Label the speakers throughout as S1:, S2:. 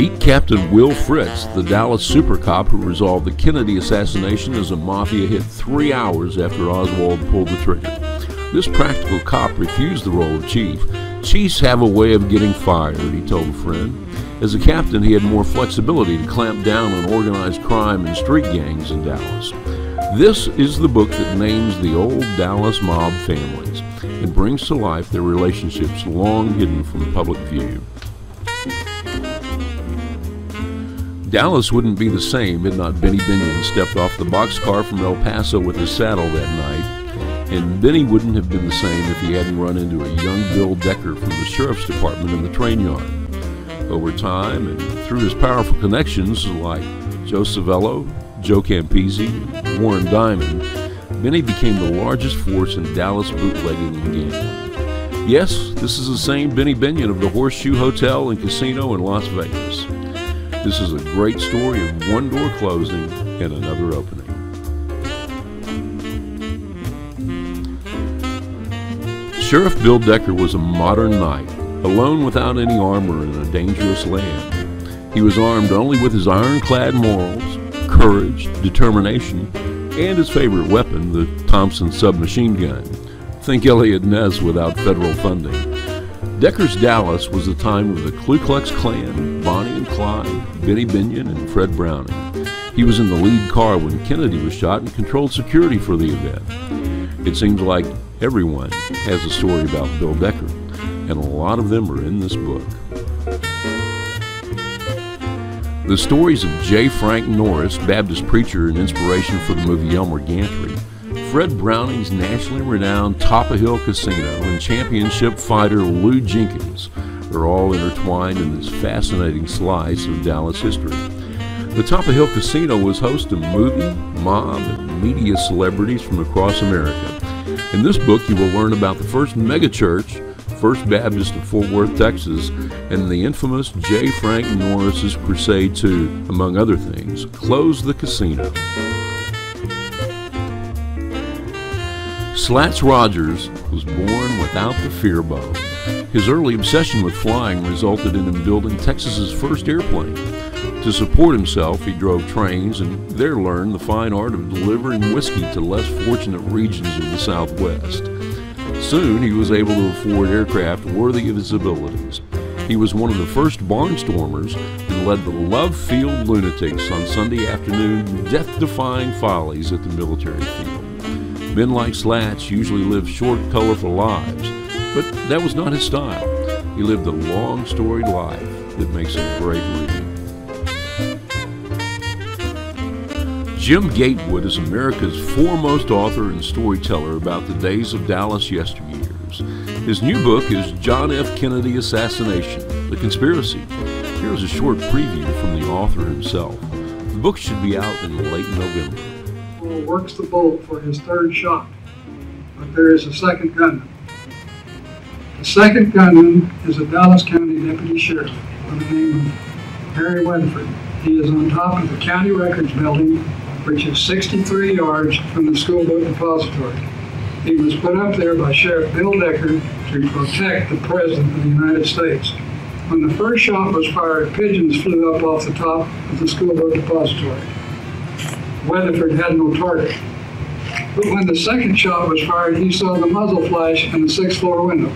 S1: Meet Captain Will Fritz, the Dallas super cop who resolved the Kennedy assassination as a mafia hit 3 hours after Oswald pulled the trigger. This practical cop refused the role of chief. Chiefs have a way of getting fired, he told a friend. As a captain, he had more flexibility to clamp down on organized crime and street gangs in Dallas. This is the book that names the old Dallas mob families and brings to life their relationships long hidden from public view. Dallas wouldn't be the same had not Benny Binion stepped off the boxcar from El Paso with his saddle that night, and Benny wouldn't have been the same if he hadn't run into a young Bill Decker from the sheriff's department in the train yard. Over time, and through his powerful connections like Joe Savello, Joe Campisi, and Warren Diamond, Benny became the largest force in Dallas bootlegging and gambling. Yes, this is the same Benny Binion of the Horseshoe Hotel and Casino in Las Vegas. This is a great story of one door closing and another opening. Sheriff Bill Decker was a modern knight, alone without any armor in a dangerous land. He was armed only with his ironclad morals, courage, determination, and his favorite weapon, the Thompson submachine gun. Think Elliot Ness without federal funding. Decker's Dallas was the time of the Ku Klux Klan, Bonnie and Clyde, Benny Binion, and Fred Browning. He was in the lead car when Kennedy was shot and controlled security for the event. It seems like everyone has a story about Bill Decker, and a lot of them are in this book. The stories of J. Frank Norris, Baptist preacher and inspiration for the movie Elmer Gantry, Fred Browning's nationally renowned Top of Hill Casino, and championship fighter Lou Jenkins are all intertwined in this fascinating slice of Dallas history. The Top of Hill Casino was host to movie, mob, and media celebrities from across America. In this book, you will learn about the first megachurch, First Baptist of Fort Worth, Texas, and the infamous J. Frank Norris's crusade to, among other things, close the casino. Slats Rodgers was born without the fear bone. His early obsession with flying resulted in him building Texas's first airplane. To support himself, he drove trains and there learned the fine art of delivering whiskey to less fortunate regions of the Southwest. Soon, he was able to afford aircraft worthy of his abilities. He was one of the first barnstormers and led the Love Field Lunatics on Sunday afternoon death-defying follies at the military field. Men like Slats usually lived short, colorful lives, but that was not his style. He lived a long, storied life that makes him great reading. Jim Gatewood is America's foremost author and storyteller about the days of Dallas yesteryears. His new book is John F. Kennedy Assassination, The Conspiracy. Here's a short preview from the author himself. The book should be out in late November.
S2: Works the bolt for his third shot, but there is a second gunman. The second gunman is a Dallas County deputy sheriff by the name of Harry Weatherford. He is on top of the county records building, which is 63 yards from the school book depository. He was put up there by Sheriff Bill Decker to protect the President of the United States. When the first shot was fired, pigeons flew up off the top of the school book depository. Weatherford had no target. But when the second shot was fired, he saw the muzzle flash in the 6th floor window.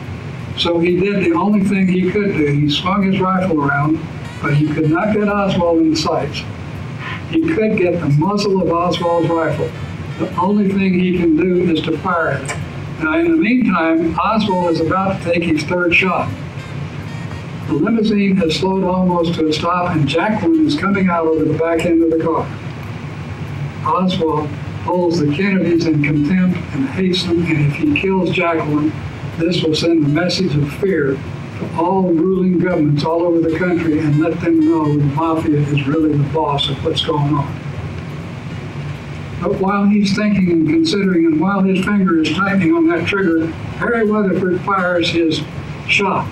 S2: So he did the only thing he could do. He swung his rifle around, but he could not get Oswald in the sights. He could get the muzzle of Oswald's rifle. The only thing he can do is to fire it. Now, in the meantime, Oswald is about to take his third shot. The limousine has slowed almost to a stop, and Jacqueline is coming out over the back end of the car. Oswald holds the Kennedys in contempt and hates them, and if he kills Jacqueline, this will send a message of fear to all ruling governments all over the country and let them know the mafia is really the boss of what's going on. But while he's thinking and considering, and while his finger is tightening on that trigger, Harry Weatherford fires his shot.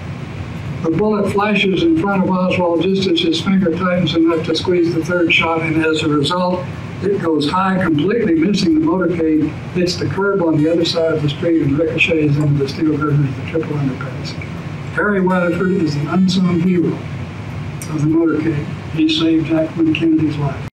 S2: The bullet flashes in front of Oswald just as his finger tightens enough to squeeze the third shot, and as a result, it goes high, completely missing the motorcade, hits the curb on the other side of the street, and ricochets into the steel girders of the triple underpass. Harry Weatherford is an unsung hero. of the motorcade. He saved Jacqueline Kennedy's life.